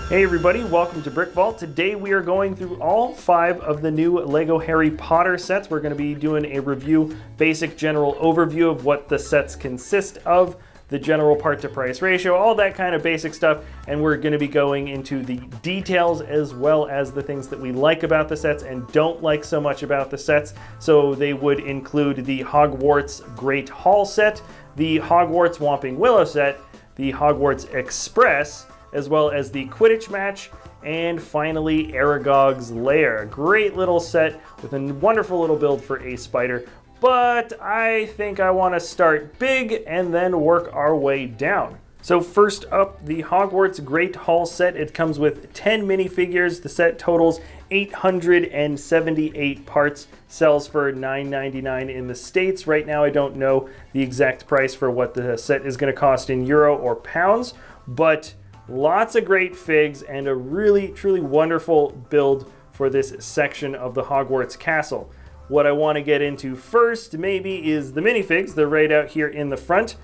Hey everybody, welcome to BrickVault. Today we are going through all 5 of the new LEGO Harry Potter sets. We're going to be doing a review, basic general overview of what the sets consist of, the general part to price ratio, all that kind of basic stuff, and we're going to be going into the details as well as the things that we like about the sets and don't like so much about the sets. So they would include the Hogwarts Great Hall set, the Hogwarts Whomping Willow set, the Hogwarts Express, as well as the Quidditch Match, and finally Aragog's Lair. A great little set with a wonderful little build for a spider, but I think I want to start big and then work our way down. So first up, the Hogwarts Great Hall set. It comes with 10 minifigures. The set totals 878 parts, sells for $9.99 in the States. Right now I don't know the exact price for what the set is going to cost in euro or pounds, but lots of great figs and a really, truly wonderful build for this section of the Hogwarts castle. What I want to get into first maybe is the minifigs. They're right out here in the front.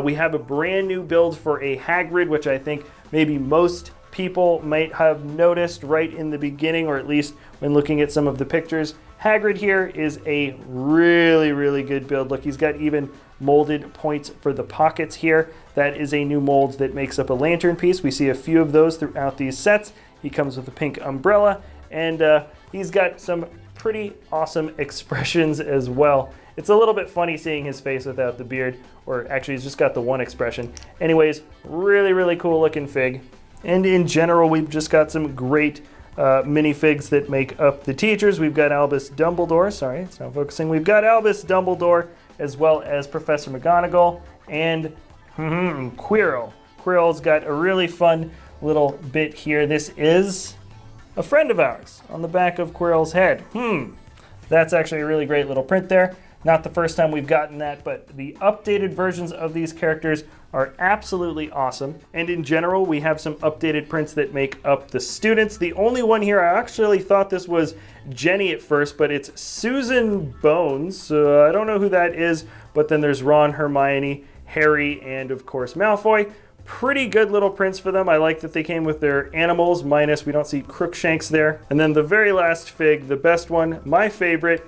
We have a brand new build for a Hagrid, which I think maybe most people might have noticed right in the beginning, or at least when looking at some of the pictures. Hagrid here is a really, really good build. Look, he's got even molded points for the pockets here. That is a new mold that makes up a lantern piece. We see a few of those throughout these sets. He comes with a pink umbrella, and he's got some pretty awesome expressions as well. It's a little bit funny seeing his face without the beard, or actually he's just got the one expression. Anyways, really, really cool looking fig. And in general, we've just got some great minifigs that make up the teachers. We've got Albus Dumbledore, sorry, it's not focusing. We've got Albus Dumbledore, as well as Professor McGonagall, and Quirrell. Quirrell's got a really fun little bit here. This is a friend of ours on the back of Quirrell's head. That's actually a really great little print there. Not the first time we've gotten that, but the updated versions of these characters are absolutely awesome. And in general, we have some updated prints that make up the students. The only one here, I actually thought this was Jenny at first, but it's Susan Bones. So I don't know who that is, but then there's Ron, Hermione, Harry, and of course Malfoy. Pretty good little prints for them. I like that they came with their animals, minus we don't see Crookshanks there. And then the very last fig, the best one, my favorite,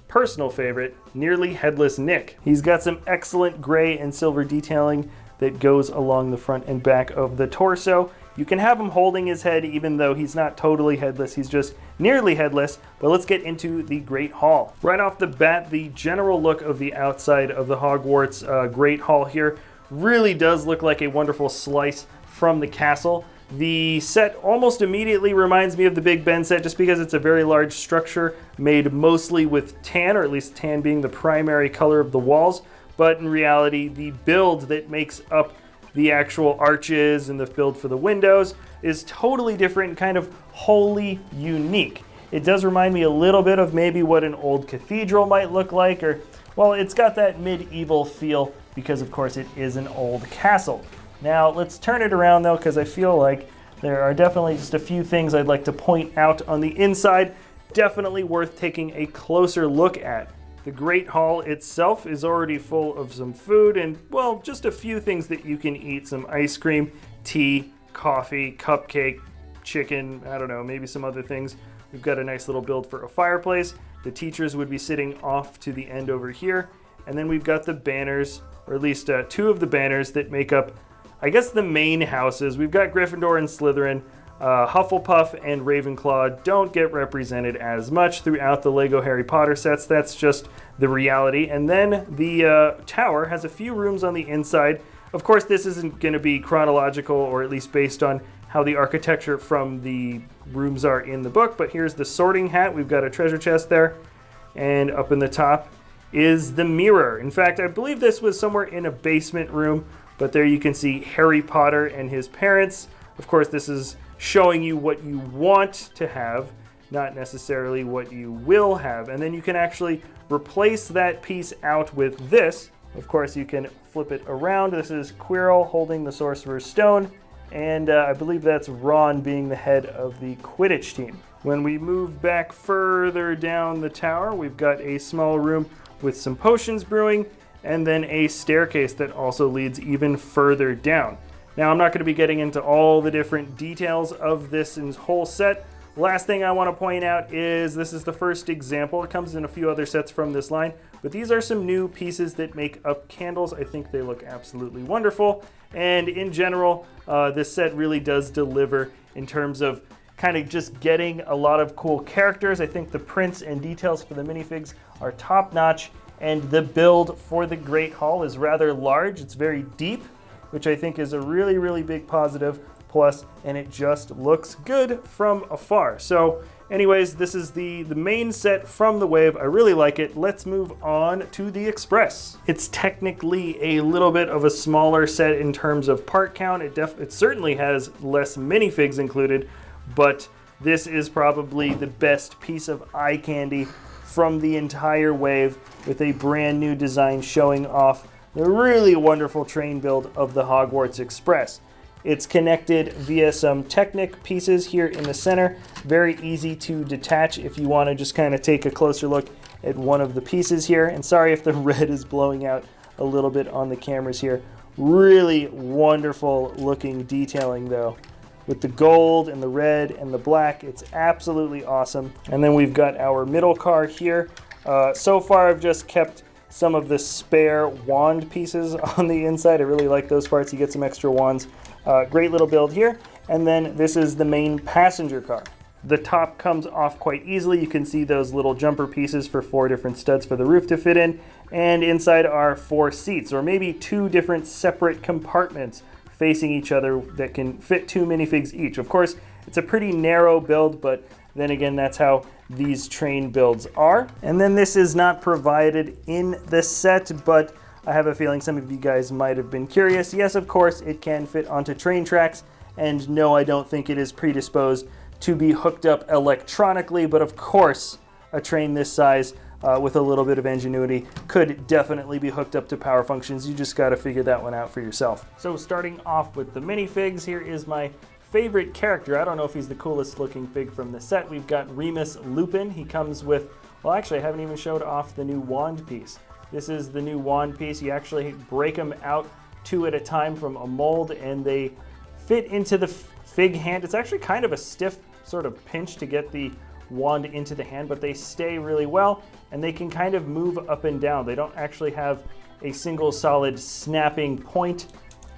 personal favorite, Nearly Headless Nick. He's got some excellent gray and silver detailing that goes along the front and back of the torso. You can have him holding his head even though he's not totally headless, he's just nearly headless. But let's get into the Great Hall. Right off the bat, the general look of the outside of the Hogwarts Great Hall here really does look like a wonderful slice from the castle. The set almost immediately reminds me of the Big Ben set just because it's a very large structure made mostly with tan, or at least tan being the primary color of the walls. But in reality, the build that makes up the actual arches and the build for the windows is totally different and kind of wholly unique. It does remind me a little bit of maybe what an old cathedral might look like, or, well, it's got that medieval feel because, of course, it is an old castle. Now, let's turn it around, though, because I feel like there are definitely just a few things I'd like to point out on the inside. Definitely worth taking a closer look at. The Great Hall itself is already full of some food and, well, just a few things that you can eat. Some ice cream, tea, coffee, cupcake, chicken, I don't know, maybe some other things. We've got a nice little build for a fireplace. The teachers would be sitting off to the end over here. And then we've got the banners, or at least 2 of the banners that make up, I guess, the main houses. We've got Gryffindor and Slytherin. Hufflepuff and Ravenclaw don't get represented as much throughout the LEGO Harry Potter sets. That's just the reality. And then the tower has a few rooms on the inside. Of course, this isn't going to be chronological, or at least based on how the architecture from the rooms are in the book. But here's the sorting hat. We've got a treasure chest there. And up in the top is the mirror. In fact, I believe this was somewhere in a basement room. But there you can see Harry Potter and his parents. Of course, this is showing you what you want to have, not necessarily what you will have. And then you can actually replace that piece out with this. Of course, you can flip it around. This is Quirrell holding the Sorcerer's Stone. And I believe that's Ron being the head of the Quidditch team. When we move back further down the tower, we've got a small room with some potions brewing, and then a staircase that also leads even further down. Now, I'm not going to be getting into all the different details of this whole set. Last thing I want to point out is this is the first example. It comes in a few other sets from this line, but these are some new pieces that make up candles. I think they look absolutely wonderful. And in general, this set really does deliver in terms of kind of just getting a lot of cool characters. I think the prints and details for the minifigs are top-notch, and the build for the Great Hall is rather large. It's very deep, which I think is a really, really big positive plus, and it just looks good from afar. So anyways, this is the main set from the Wave. I really like it. Let's move on to the Express. It's technically a little bit of a smaller set in terms of part count. It certainly has less minifigs included, but this is probably the best piece of eye candy from the entire Wave, with a brand new design showing off the really wonderful train build of the Hogwarts Express. It's connected via some Technic pieces here in the center. Very easy to detach if you want to just kind of take a closer look at one of the pieces here. And sorry if the red is blowing out a little bit on the cameras here. Really wonderful looking detailing though. With the gold and the red and the black, it's absolutely awesome. And then we've got our middle car here. So far I've just kept some of the spare wand pieces on the inside. I really like those parts. You get some extra wands. Great little build here. And then this is the main passenger car. The top comes off quite easily. You can see those little jumper pieces for 4 different studs for the roof to fit in. And inside are 4 seats, or maybe 2 different separate compartments facing each other that can fit 2 minifigs each. Of course, it's a pretty narrow build, but then again, that's how these train builds are. And then this is not provided in the set, but I have a feeling some of you guys might have been curious. Yes, of course, it can fit onto train tracks, and no, I don't think it is predisposed to be hooked up electronically, but of course, a train this size with a little bit of ingenuity could definitely be hooked up to power functions. You just got to figure that one out for yourself. So starting off with the minifigs, here is my favorite character. I don't know if he's the coolest looking fig from the set. We've got Remus Lupin. He comes with, well, actually I haven't even showed off the new wand piece. This is the new wand piece. You actually break them out 2 at a time from a mold, and they fit into the fig hand. It's actually kind of a stiff sort of pinch to get the wand into the hand, but they stay really well, and they can kind of move up and down. They don't actually have a single solid snapping point.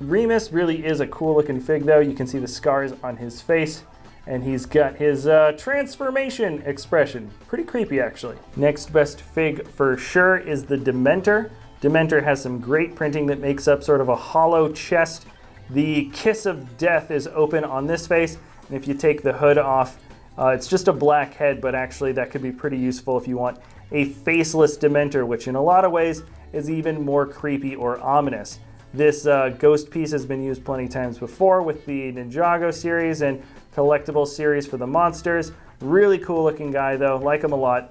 Remus really is a cool looking fig though. You can see the scars on his face, and he's got his transformation expression. Pretty creepy actually. Next best fig for sure is the Dementor. Dementor has some great printing that makes up sort of a hollow chest. The kiss of death is open on this face, and if you take the hood off, it's just a black head, but actually that could be pretty useful if you want a faceless Dementor, which in a lot of ways is even more creepy or ominous. This ghost piece has been used plenty of times before with the Ninjago series and collectible series for the monsters. Really cool looking guy though, like him a lot.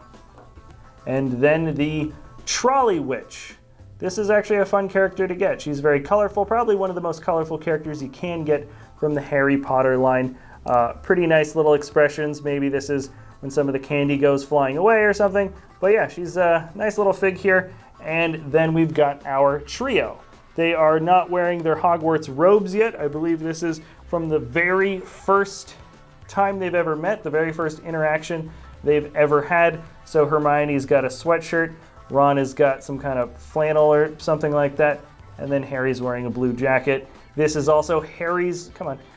And then the Trolley Witch. This is actually a fun character to get. She's very colorful, probably one of the most colorful characters you can get from the Harry Potter line. Pretty nice little expressions. Maybe this is when some of the candy goes flying away or something. But yeah, she's a nice little fig here. And then we've got our trio. They are not wearing their Hogwarts robes yet. I believe this is from the very first time they've ever met, the very first interaction they've ever had. So Hermione's got a sweatshirt, Ron has got some kind of flannel or something like that, and then Harry's wearing a blue jacket. This is also Harry's,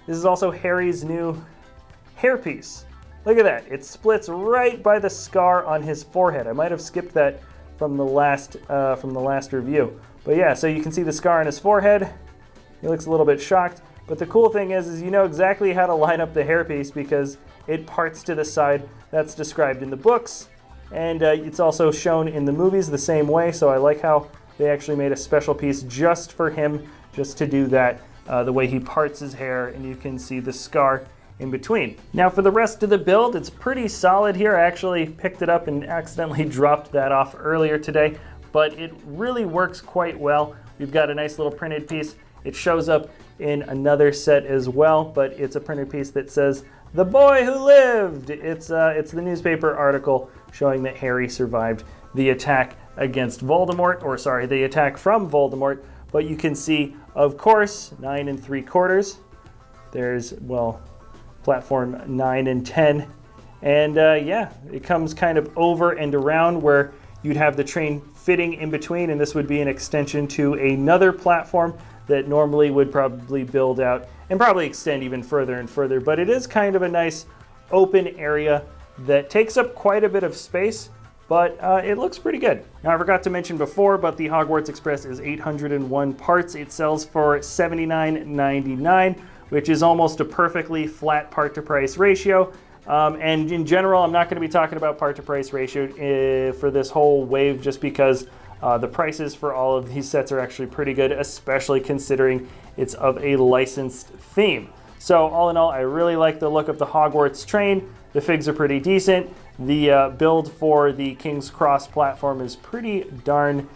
this is also Harry's new hairpiece. Look at that, it splits right by the scar on his forehead. I might have skipped that from the last review. But yeah, so you can see the scar on his forehead. He looks a little bit shocked. But the cool thing is you know exactly how to line up the hairpiece because it parts to the side. That's described in the books. And it's also shown in the movies the same way. So I like how they actually made a special piece just for him, just to do that, the way he parts his hair, and you can see the scar in between. Now for the rest of the build, it's pretty solid here. I actually picked it up and accidentally dropped that off earlier today, but it really works quite well. We've got a nice little printed piece. It shows up in another set as well, but it's a printed piece that says, "The Boy Who Lived." It's the newspaper article showing that Harry survived the attack against Voldemort, or sorry, the attack from Voldemort, but you can see, of course, 9 3/4. There's, well, platform 9 and 10. And yeah, it comes kind of over and around where you'd have the train fitting in between, and this would be an extension to another platform that normally would probably build out and probably extend even further and further. But it is kind of a nice open area that takes up quite a bit of space, but it looks pretty good. Now, I forgot to mention before, but the Hogwarts Express is 801 parts. It sells for $79.99, which is almost a perfectly flat part-to-price ratio. And in general, I'm not going to be talking about part-to-price ratio for this whole wave, just because the prices for all of these sets are actually pretty good, especially considering it's of a licensed theme. So all in all, I really like the look of the Hogwarts train. The figs are pretty decent. The build for the King's Cross platform is pretty darn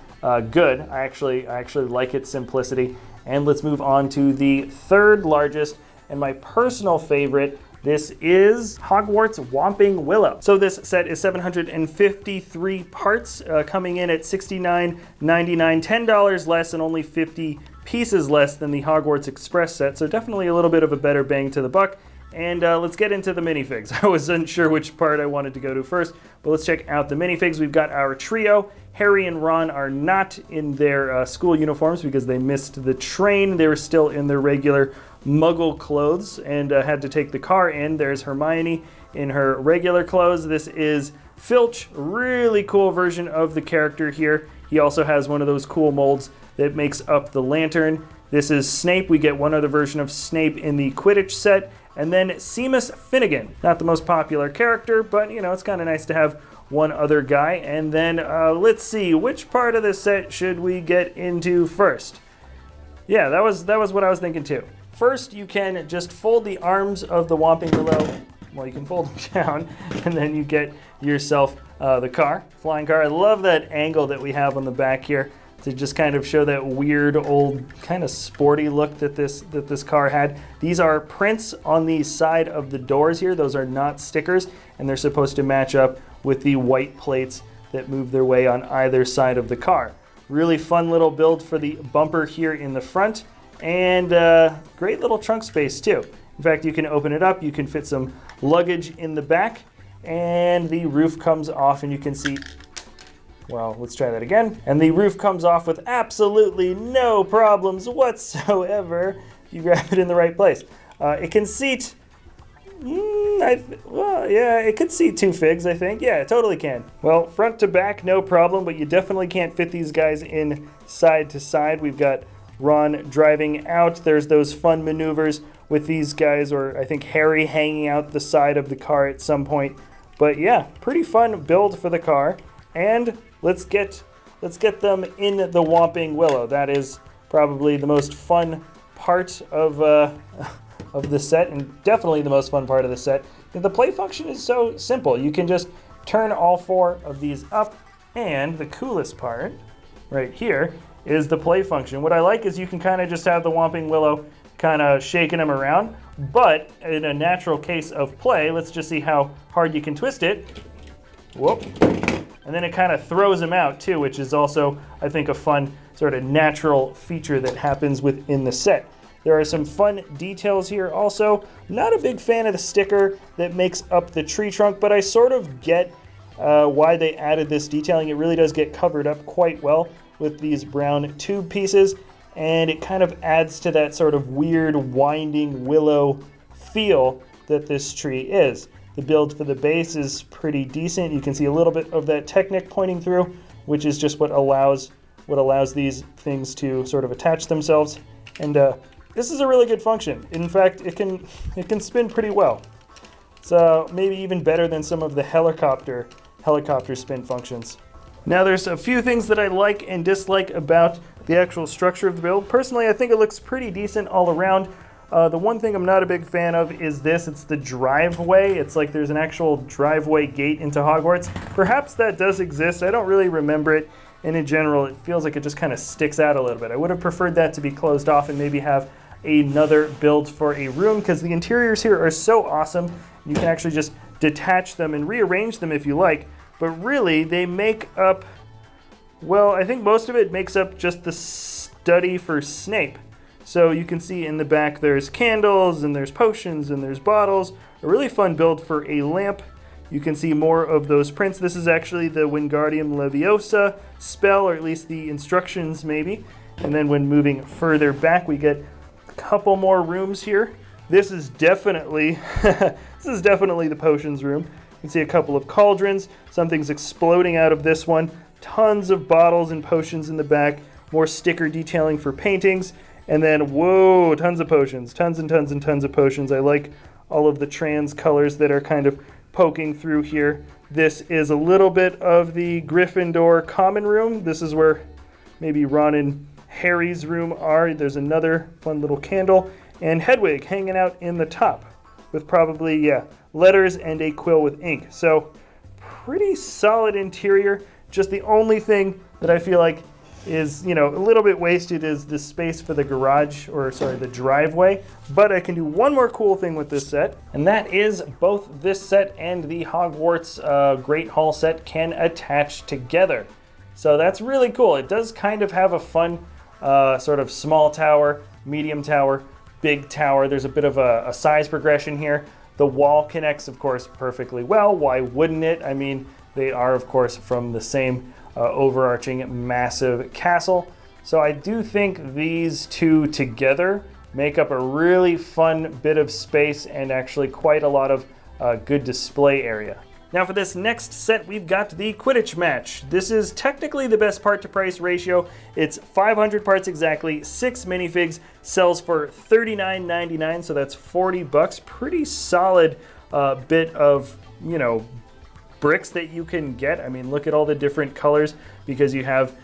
good. I actually like its simplicity. And let's move on to the third largest and my personal favorite. This is Hogwarts Whomping Willow. So this set is 753 parts, coming in at $69.99, $10 less and only 50 pieces less than the Hogwarts Express set. So definitely a little bit of a better bang to the buck. And let's get into the minifigs. I was unsure which part I wanted to go to first, but let's check out the minifigs. We've got our trio. Harry and Ron are not in their school uniforms because they missed the train. They were still in their regular Muggle clothes and had to take the car in. There's Hermione in her regular clothes. This is Filch, really cool version of the character here. He also has one of those cool molds that makes up the lantern. This is Snape. We get one other version of Snape in the Quidditch set. And then Seamus Finnegan, not the most popular character, but you know, it's kind of nice to have one other guy. And then let's see, which part of the set should we get into first? Yeah, that was what I was thinking too. First, you can just fold the arms of the Whomping Willow. Well, you can fold them down, and then you get yourself the car, flying car. I love that angle that we have on the back here to just kind of show that weird old kind of sporty look that this car had. These are prints on the side of the doors here. Those are not stickers, and they're supposed to match up with the white plates that move their way on either side of the car. Really fun little build for the bumper here in the front, and great little trunk space too. In fact, you can open it up, you can fit some luggage in the back, and the roof comes off, and you can see, well, let's try that again. And the roof comes off with absolutely no problems whatsoever. You grab it in the right place. It can seat, it could seat 2 figs, I think. Yeah, it totally can. Well, front to back, no problem, but you definitely can't fit these guys in side to side. We've got Ron driving out. There's those fun maneuvers with these guys, or I think Harry hanging out the side of the car at some point. But yeah, pretty fun build for the car. And let's get them in the Whomping Willow. That is probably the most fun part of the set, and definitely the most fun part of the set. The play function is so simple. You can just turn all 4 of these up, and the coolest part right here is the play function. What I like is you can kind of just have the Whomping Willow kind of shaking them around, but in a natural case of play, let's just see how hard you can twist it. Whoop. And then it kind of throws them out too, which is also, I think, a fun sort of natural feature that happens within the set. There are some fun details here also. Not a big fan of the sticker that makes up the tree trunk, but I sort of get why they added this detailing. It really does get covered up quite well with these brown tube pieces, and it kind of adds to that sort of weird winding willow feel that this tree is. The build for the base is pretty decent. You can see a little bit of that Technic pointing through, which is just what allows these things to sort of attach themselves. And this is a really good function. In fact, it can spin pretty well. So maybe even better than some of the helicopter spin functions. Now there's a few things that I like and dislike about the actual structure of the build. Personally, I think it looks pretty decent all around. The one thing I'm not a big fan of is this. It's the driveway. It's like there's an actual driveway gate into Hogwarts. Perhaps that does exist. I don't really remember it. And in general, it feels like it just kind of sticks out a little bit. I would have preferred that to be closed off and maybe have another build for a room, because the interiors here are so awesome. You can actually just detach them and rearrange them if you like. But really, they make up, well, I think most of it makes up just the study for Snape. So you can see in the back there's candles and there's potions and there's bottles. A really fun build for a lamp. You can see more of those prints. This is actually the Wingardium Leviosa spell, or at least the instructions maybe. And then when moving further back, we get a couple more rooms here. This is definitely the potions room. You can see a couple of cauldrons. Something's exploding out of this one. Tons of bottles and potions in the back. More sticker detailing for paintings. And then, whoa, tons of potions. Tons and tons and tons of potions. I like all of the trans colors that are kind of poking through here. This is a little bit of the Gryffindor common room. This is where maybe Ron and Harry's room are. There's another fun little candle. And Hedwig hanging out in the top with probably, letters and a quill with ink. So pretty solid interior. Just the only thing that I feel like is, a little bit wasted is the space for the garage, or sorry, the driveway. But I can do one more cool thing with this set, and that is both this set and the Hogwarts Great Hall set can attach together. So that's really cool. It does kind of have a fun sort of small tower, medium tower, big tower. There's a bit of a size progression here. The wall connects, of course, perfectly well. Why wouldn't it? I mean, they are, of course, from the same overarching massive castle. So I do think these two together make up a really fun bit of space and actually quite a lot of good display area. Now for this next set, we've got the Quidditch Match. This is technically the best part to price ratio. It's 500 parts exactly, 6 minifigs, sells for $39.99, so that's $40. Pretty solid bit of, bricks that you can get. I mean, look at all the different colors, because you have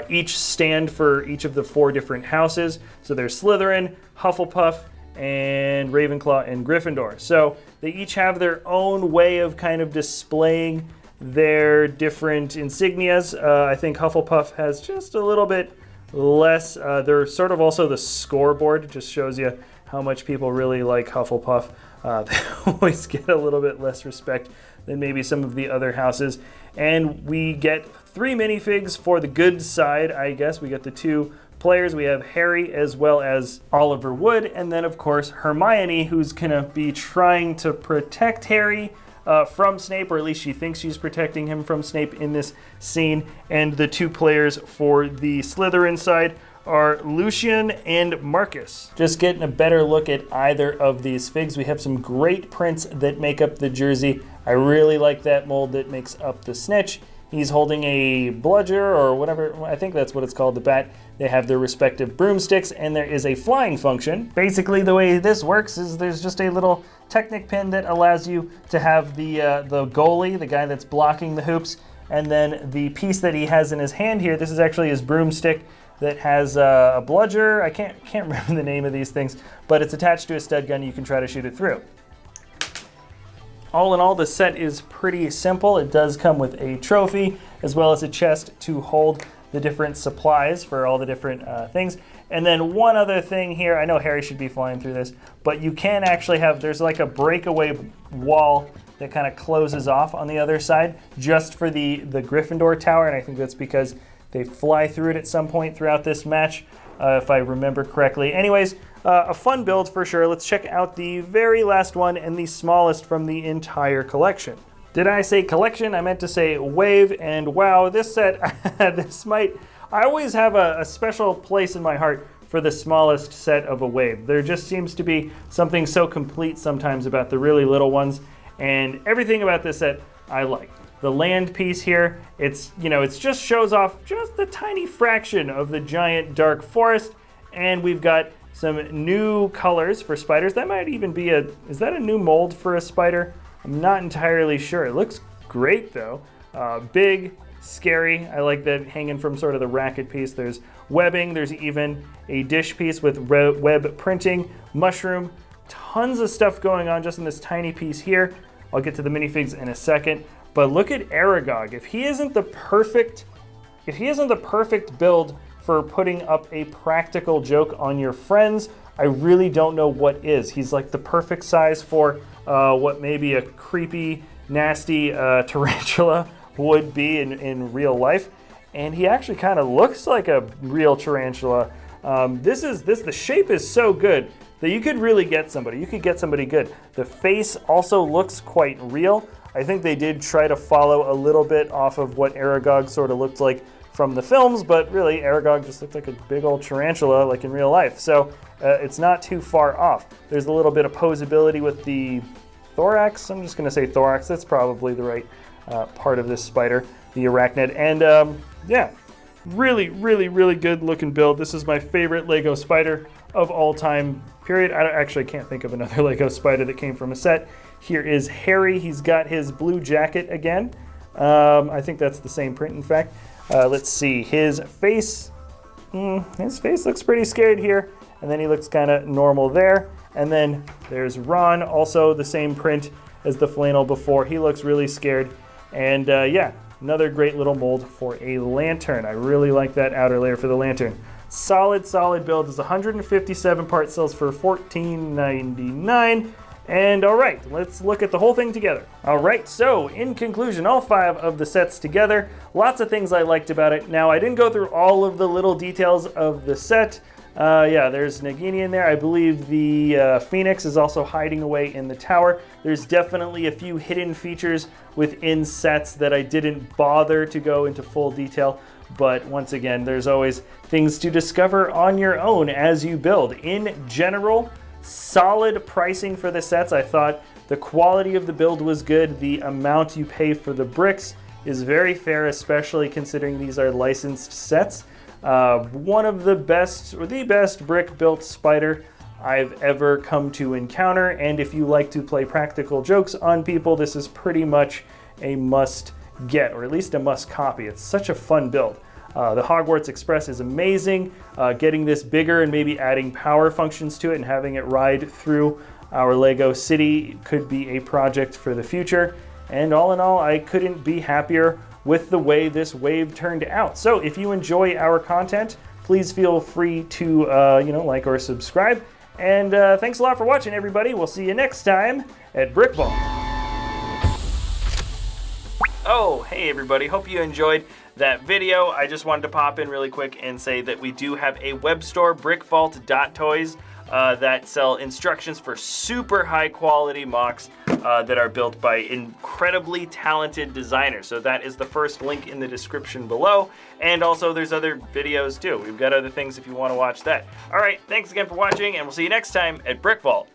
each stand for each of the 4 different houses. So there's Slytherin, Hufflepuff, and Ravenclaw and Gryffindor. So they each have their own way of kind of displaying their different insignias. I think Hufflepuff has just a little bit less. They're sort of also the scoreboard. It just shows you how much people really like Hufflepuff. They always get a little bit less respect than maybe some of the other houses. And we get 3 minifigs for the good side, I guess. We get the 2 players. We have Harry as well as Oliver Wood, and then of course Hermione, who's gonna be trying to protect Harry from Snape, or at least she thinks she's protecting him from Snape in this scene. And the 2 players for the Slytherin side are Lucian and Marcus. Just getting a better look at either of these figs. We have some great prints that make up the jersey. I really like that mold that makes up the snitch. He's holding a bludger or whatever, I think that's what it's called, the bat. They have their respective broomsticks, and there is a flying function. Basically, the way this works is there's just a little Technic pin that allows you to have the goalie, the guy that's blocking the hoops, and then the piece that he has in his hand here, this is actually his broomstick that has a bludger. I can't remember the name of these things, but it's attached to a stud gun. You can try to shoot it through. All in all, the set is pretty simple. It does come with a trophy as well as a chest to hold the different supplies for all the different things. And then one other thing here, I know Harry should be flying through this, but you can actually have, there's like a breakaway wall that kind of closes off on the other side just for the Gryffindor tower, and I think that's because they fly through it at some point throughout this match, if I remember correctly. Anyways, a fun build for sure. Let's check out the very last one and the smallest from the entire collection. Did I say collection? I meant to say wave, and wow, this set, I always have a special place in my heart for the smallest set of a wave. There just seems to be something so complete sometimes about the really little ones, and everything about this set I like. The land piece here, it's just shows off just the tiny fraction of the giant dark forest, and we've got some new colors for spiders. That might even be is that a new mold for a spider? I'm not entirely sure. It looks great though. Big, scary. I like that hanging from sort of the racket piece. There's webbing, there's even a dish piece with web printing, mushroom, tons of stuff going on just in this tiny piece here. I'll get to the minifigs in a second. But look at Aragog. If he isn't the perfect build for putting up a practical joke on your friends, I really don't know what is. He's like the perfect size for what maybe a creepy, nasty tarantula would be in real life. And he actually kind of looks like a real tarantula. The shape is so good that you could really get somebody. You could get somebody good. The face also looks quite real. I think they did try to follow a little bit off of what Aragog sort of looked like from the films, but really Aragog just looked like a big old tarantula like in real life. So it's not too far off. There's a little bit of posability with the thorax. I'm just going to say thorax. That's probably the right part of this spider, the arachnid. And yeah, really, really, really good looking build. This is my favorite Lego spider of all time, period. I can't think of another Lego spider that came from a set. Here is Harry. He's got his blue jacket again. I think that's the same print, in fact. Let's see. His face looks pretty scared here, and then he looks kind of normal there. And then there's Ron, also the same print as the flannel before. He looks really scared. And yeah, another great little mold for a lantern. I really like that outer layer for the lantern. Solid build. It's 157 parts, sells for $14.99. And all right, let's look at the whole thing together. All right, so in conclusion, all 5 of the sets together, lots of things I liked about it. Now, I didn't go through all of the little details of the set. Yeah, there's Nagini in there. I believe the Phoenix is also hiding away in the tower. There's definitely a few hidden features within sets that I didn't bother to go into full detail. But once again, there's always things to discover on your own as you build. In general, solid pricing for the sets. I thought the quality of the build was good. The amount you pay for the bricks is very fair, especially considering these are licensed sets. One of the best, or the best brick-built spider I've ever come to encounter. And if you like to play practical jokes on people, this is pretty much a must get, or at least a must copy. It's such a fun build. The Hogwarts Express is amazing. Getting this bigger and maybe adding power functions to it and having it ride through our Lego city could be a project for the future. And all in all, I couldn't be happier with the way this wave turned out. So if you enjoy our content, please feel free to like or subscribe. And thanks a lot for watching, everybody. We'll see you next time at BrickVault. Oh, hey everybody, hope you enjoyed that video. I just wanted to pop in really quick and say that we do have a web store, BrickVault.toys, that sell instructions for super high quality mocks that are built by incredibly talented designers. So that is the first link in the description below. And also there's other videos too. We've got other things if you want to watch that. All right, thanks again for watching, and we'll see you next time at BrickVault.